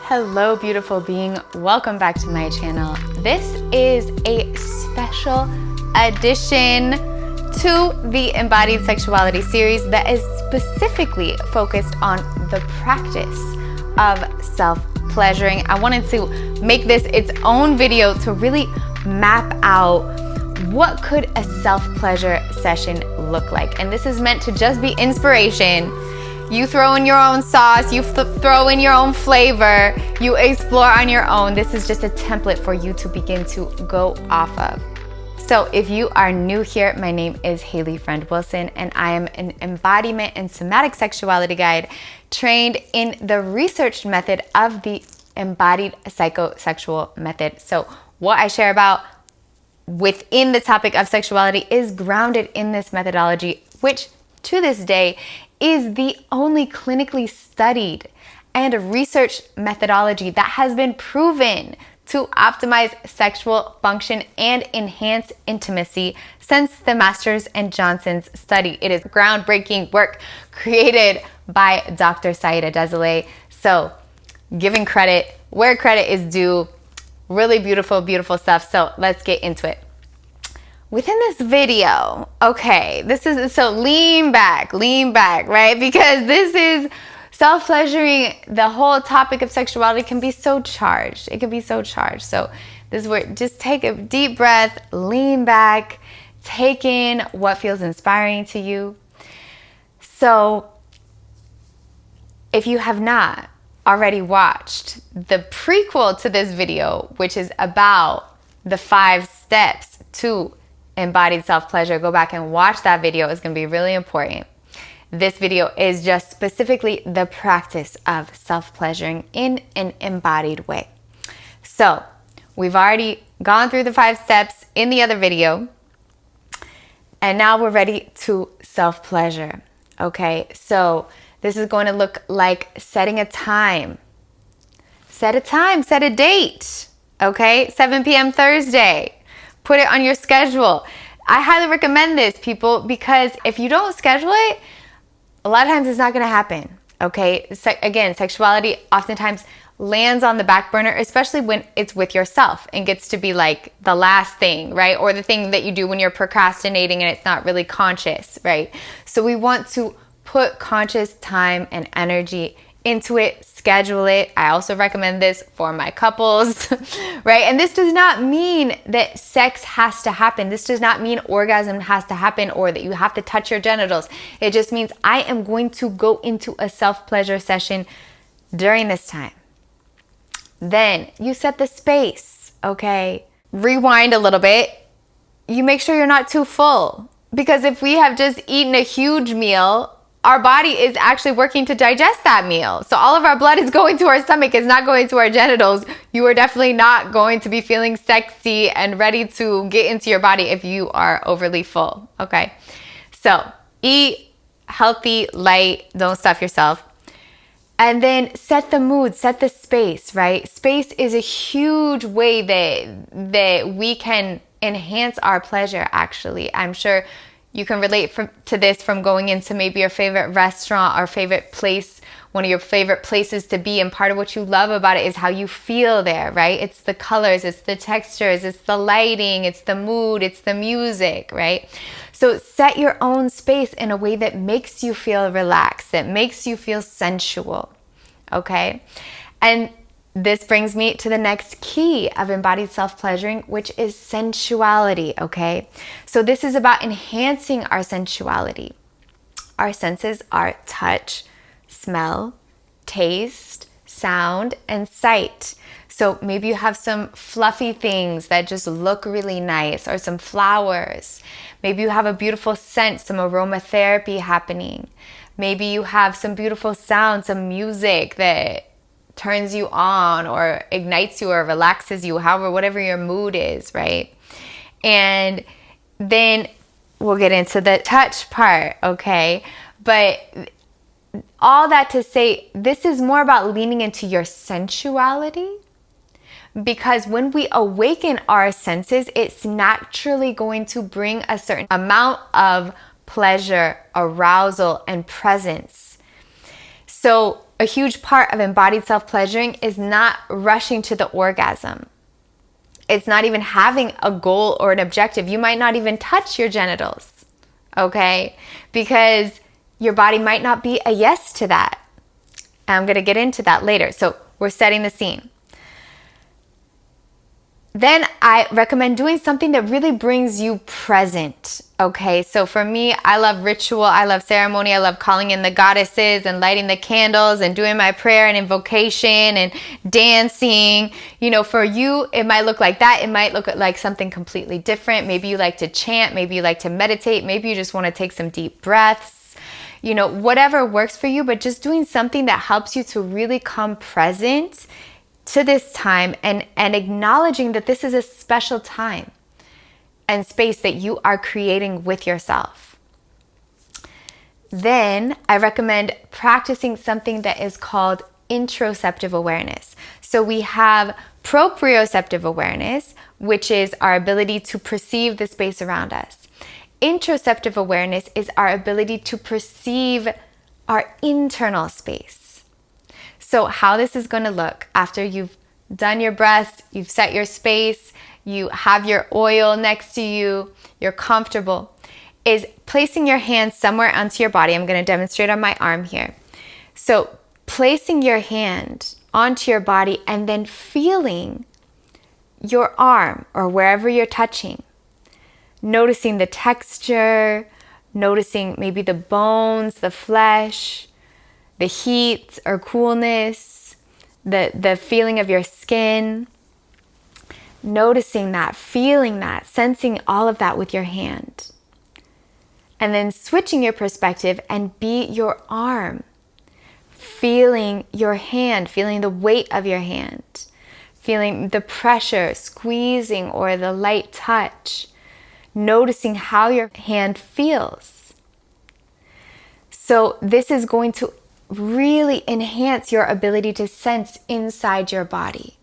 Hello, beautiful being. Welcome back to my channel. This is a special addition to the Embodied Sexuality series that is specifically focused on the practice of self-pleasuring. I wanted to make this its own video to really map out what could a self-pleasure session look like. And this is meant to just be inspiration. You throw in your own sauce, you throw in your own flavor, you explore on your own. This is just a template for you to begin to go off of. So if you are new here, my name is Haley Friend Wilson, and I am an embodiment and somatic sexuality guide trained in the researched method of the embodied psychosexual method. So what I share about within the topic of sexuality is grounded in this methodology, which to this day is the only clinically studied and researched methodology that has been proven to optimize sexual function and enhance intimacy since the Masters and Johnson's study. It is groundbreaking work created by Dr. Saida Desilets. So giving credit where credit is due. Really beautiful, beautiful stuff. So let's get into it. Within this video, okay, so lean back, right? Because this is self-pleasuring. The whole topic of sexuality can be so charged. It can be so charged. So this is where just take a deep breath, lean back, take in what feels inspiring to you. So if you have not already watched the prequel to this video, which is about the 5 steps to embodied self-pleasure, go back and watch that video. It's going to be really important. This video is just specifically the practice of self-pleasuring in an embodied way. So we've already gone through the 5 steps in the other video, and now we're ready to self-pleasure. Okay, so this is going to look like setting a time. Set a time, set a date. Okay, 7 p.m. Thursday. Put it on your schedule. I highly recommend this, people, because if you don't schedule it, a lot of times it's not going to happen. Okay. Again, sexuality oftentimes lands on the back burner, especially when it's with yourself and gets to be like the last thing, right? Or the thing that you do when you're procrastinating and it's not really conscious, right? So we want to put conscious time and energy into it, schedule it. I also recommend this for my couples, right? And this does not mean that sex has to happen. This does not mean orgasm has to happen or that you have to touch your genitals. It just means I am going to go into a self-pleasure session during this time. Then you set the space, okay? Rewind a little bit. You make sure you're not too full, because if we have just eaten a huge meal, our body is actually working to digest that meal. So all of our blood is going to our stomach, it's not going to our genitals. You are definitely not going to be feeling sexy and ready to get into your body if you are overly full, okay? So eat healthy, light, don't stuff yourself. And then set the mood, set the space, right? Space is a huge way that we can enhance our pleasure, actually. I'm sure you can relate to this from going into maybe your favorite restaurant or favorite place, one of your favorite places to be. And part of what you love about it is how you feel there, right? It's the colors, it's the textures, it's the lighting, it's the mood, it's the music, right? So set your own space in a way that makes you feel relaxed, that makes you feel sensual, okay? And this brings me to the next key of embodied self-pleasuring, which is sensuality, okay? So this is about enhancing our sensuality. Our senses are touch, smell, taste, sound, and sight. So maybe you have some fluffy things that just look really nice, or some flowers. Maybe you have a beautiful scent, some aromatherapy happening. Maybe you have some beautiful sound, some music that turns you on or ignites you or relaxes you, however, whatever your mood is, right? And then we'll get into the touch part, okay? But all that to say, this is more about leaning into your sensuality, because when we awaken our senses, it's naturally going to bring a certain amount of pleasure, arousal, and presence. So a huge part of embodied self-pleasuring is not rushing to the orgasm. It's not even having a goal or an objective. You might not even touch your genitals, okay? Because your body might not be a yes to that. And I'm going to get into that later. So we're setting the scene. Then I recommend doing something that really brings you present, okay? So for me, I love ritual, I love ceremony, I love calling in the goddesses and lighting the candles and doing my prayer and invocation and dancing. You know, for you, it might look like that. It might look like something completely different. Maybe you like to chant, maybe you like to meditate, maybe you just want to take some deep breaths. You know, whatever works for you, but just doing something that helps you to really come present to this time and acknowledging that this is a special time and space that you are creating with yourself. Then I recommend practicing something that is called interoceptive awareness. So we have proprioceptive awareness, which is our ability to perceive the space around us. Interoceptive awareness is our ability to perceive our internal space. So how this is going to look after you've done your breaths, you've set your space, you have your oil next to you, you're comfortable, is placing your hands somewhere onto your body. I'm going to demonstrate on my arm here. So placing your hand onto your body and then feeling your arm or wherever you're touching. Noticing the texture, noticing maybe the bones, the flesh, the heat or coolness, the feeling of your skin, noticing that, feeling that, sensing all of that with your hand. And then switching your perspective and be your arm, feeling your hand, feeling the weight of your hand, feeling the pressure, squeezing or the light touch, noticing how your hand feels. So this is going to really enhance your ability to sense inside your body.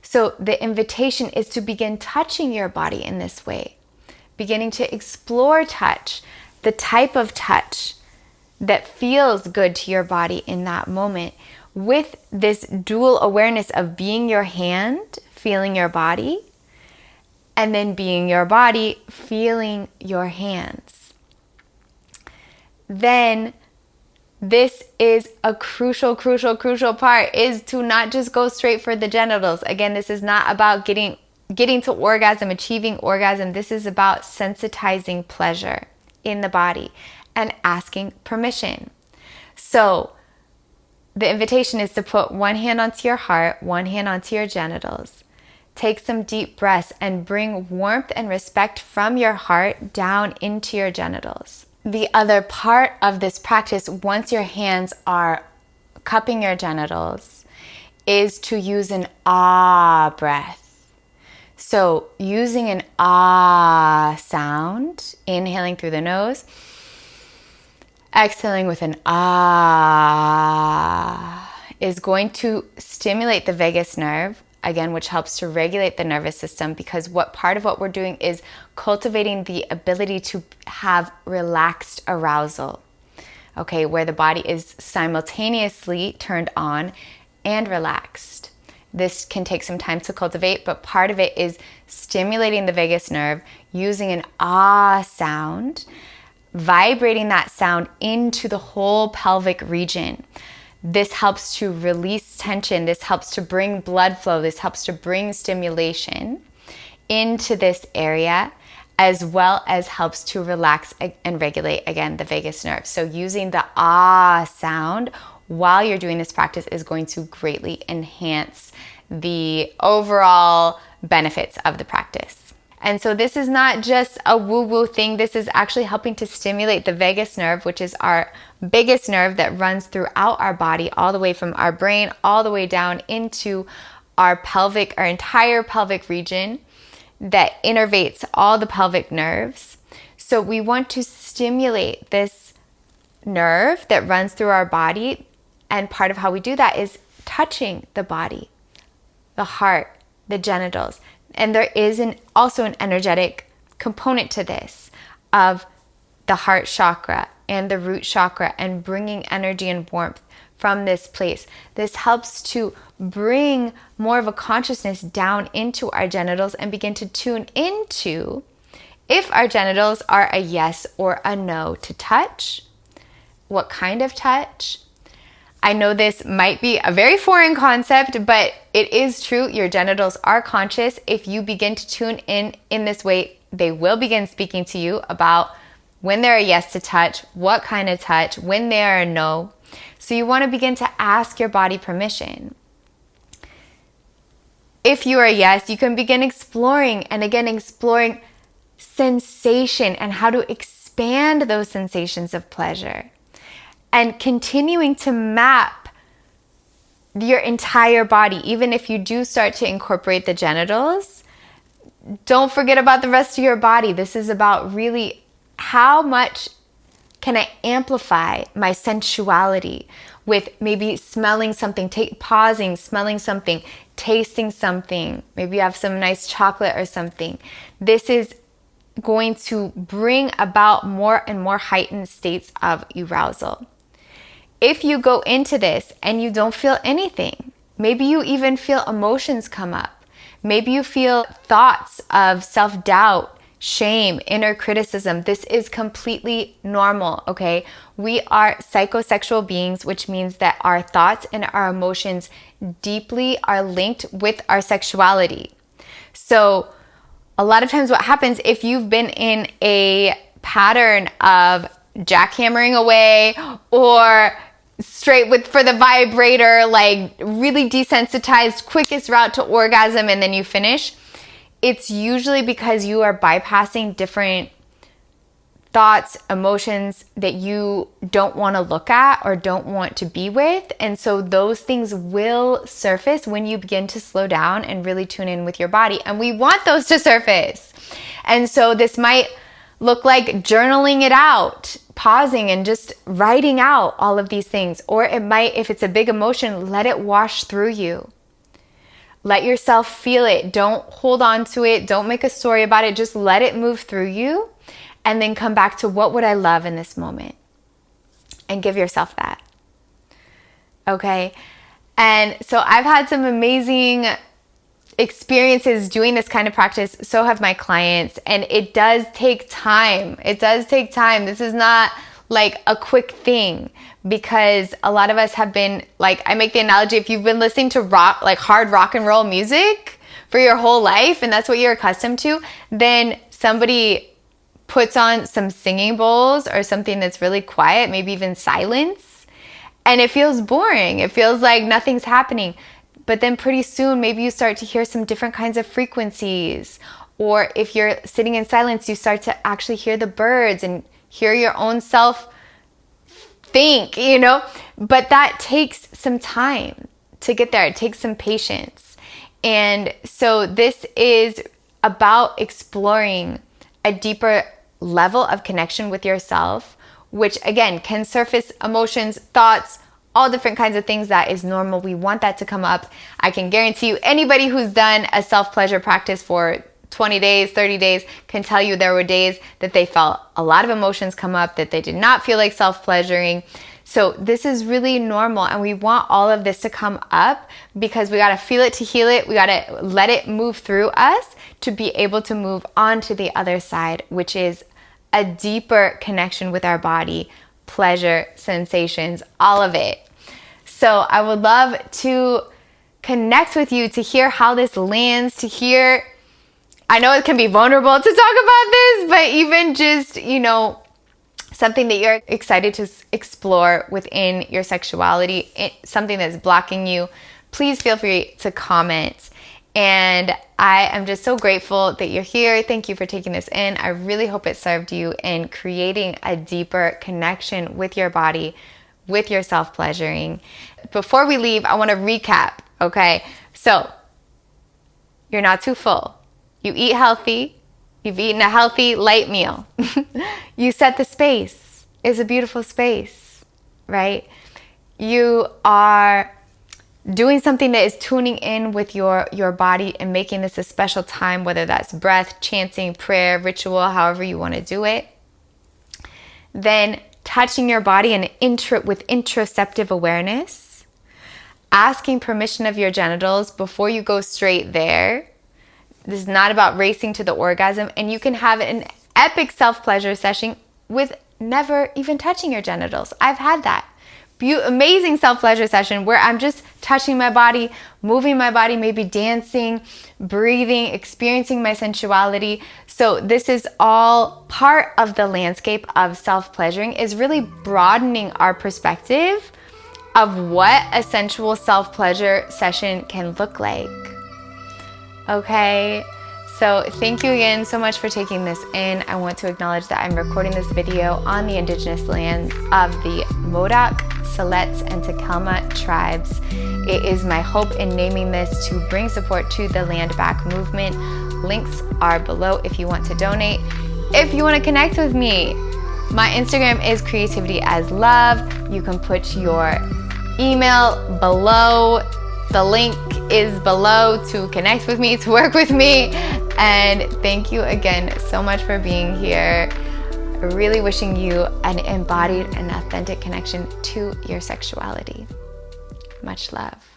So the invitation is to begin touching your body in this way, beginning to explore touch, the type of touch that feels good to your body in that moment, with this dual awareness of being your hand, feeling your body, and then being your body, feeling your hands. Then this is a crucial part, is to not just go straight for the genitals. Again, this is not about getting to orgasm, achieving orgasm. This is about sensitizing pleasure in the body and asking permission. So the invitation is to put one hand onto your heart, one hand onto your genitals. Take some deep breaths and bring warmth and respect from your heart down into your genitals. The other part of this practice, once your hands are cupping your genitals, is to use an ah breath. So using an ah sound, inhaling through the nose, exhaling with an ah, is going to stimulate the vagus nerve, again, which helps to regulate the nervous system, because part of what we're doing is cultivating the ability to have relaxed arousal, okay, where the body is simultaneously turned on and relaxed. This can take some time to cultivate, but part of it is stimulating the vagus nerve using an ah sound, vibrating that sound into the whole pelvic region. This helps to release tension. This helps to bring blood flow. This helps to bring stimulation into this area, as well as helps to relax and regulate, again, the vagus nerve. So using the ah sound while you're doing this practice is going to greatly enhance the overall benefits of the practice. And so this is not just a woo-woo thing. This is actually helping to stimulate the vagus nerve, which is our biggest nerve that runs throughout our body, all the way from our brain, all the way down into our entire pelvic region that innervates all the pelvic nerves. So we want to stimulate this nerve that runs through our body. And part of how we do that is touching the body, the heart, the genitals. And there is also an energetic component to this of the heart chakra and the root chakra, and bringing energy and warmth from this place. This helps to bring more of a consciousness down into our genitals and begin to tune into if our genitals are a yes or a no to touch. What kind of touch? I know this might be a very foreign concept, but it is true. Your genitals are conscious. If you begin to tune in this way, they will begin speaking to you about when they're a yes to touch, what kind of touch, when they are a no. So you want to begin to ask your body permission. If you are a yes, you can begin exploring and again exploring sensation and how to expand those sensations of pleasure. And continuing to map your entire body, even if you do start to incorporate the genitals, don't forget about the rest of your body. This is about really how much can I amplify my sensuality with maybe smelling something, pausing, smelling something, tasting something. Maybe you have some nice chocolate or something. This is going to bring about more and more heightened states of arousal. If you go into this and you don't feel anything, maybe you even feel emotions come up. Maybe you feel thoughts of self-doubt, shame, inner criticism. This is completely normal, okay? We are psychosexual beings, which means that our thoughts and our emotions deeply are linked with our sexuality. So a lot of times what happens if you've been in a pattern of jackhammering away or straight for the vibrator, like really desensitized, quickest route to orgasm, and then you finish, it's usually because you are bypassing different thoughts, emotions that you don't want to look at or don't want to be with. And so those things will surface when you begin to slow down and really tune in with your body. And we want those to surface. And so this might look like journaling it out, pausing and just writing out all of these things. Or it might, if it's a big emotion, let it wash through you. Let yourself feel it. Don't hold on to it. Don't make a story about it. Just let it move through you and then come back to what would I love in this moment and give yourself that. Okay? And so I've had some amazing experiences doing this kind of practice. So have my clients. And it does take time. It does take time. This is not like a quick thing because a lot of us have been, like, I make the analogy, if you've been listening to rock, like hard rock and roll music for your whole life and that's what you're accustomed to, then somebody puts on some singing bowls or something that's really quiet, maybe even silence, and it feels boring. It feels like nothing's happening. But then pretty soon, maybe you start to hear some different kinds of frequencies. Or if you're sitting in silence, you start to actually hear the birds and hear your own self think, you know? But that takes some time to get there. It takes some patience. And so this is about exploring a deeper level of connection with yourself, which again can surface emotions, thoughts, all different kinds of things. That is normal. We want that to come up. I can guarantee you anybody who's done a self-pleasure practice for 20 days, 30 days can tell you there were days that they felt a lot of emotions come up, that they did not feel like self-pleasuring. So this is really normal, and we want all of this to come up because we got to feel it to heal it. We got to let it move through us to be able to move on to the other side, which is a deeper connection with our body, pleasure, sensations, all of it. So I would love to connect with you to hear how this lands, to hear, I know it can be vulnerable to talk about this, but even just, you know, something that you're excited to explore within your sexuality, something that's blocking you, please feel free to comment. And I am just so grateful that you're here. Thank you for taking this in. I really hope it served you in creating a deeper connection with your body, with your self-pleasuring. Before we leave, I want to recap, okay? So, you're not too full. You eat healthy. You've eaten a healthy, light meal. You set the space. It's a beautiful space, right? You are doing something that is tuning in with your body and making this a special time, whether that's breath, chanting, prayer, ritual, however you want to do it. Then touching your body and with interoceptive awareness, asking permission of your genitals before you go straight there. This is not about racing to the orgasm, and you can have an epic self-pleasure session with never even touching your genitals. I've had that. Amazing self-pleasure session where I'm just touching my body, moving my body, maybe dancing, breathing, experiencing my sensuality. So this is all part of the landscape of self-pleasuring, is really broadening our perspective of what a sensual self-pleasure session can look like. Okay, so thank you again so much for taking this in. I want to acknowledge that I'm recording this video on the indigenous land of the Modoc, Siletz, and Takelma tribes. It is my hope in naming this to bring support to the Land Back movement. Links are below if you want to donate. If you want to connect with me, my Instagram is Creativity as Love. You can put your email below. The link is below to connect with me, to work with me. And thank you again so much for being here. Really wishing you an embodied and authentic connection to your sexuality. Much love.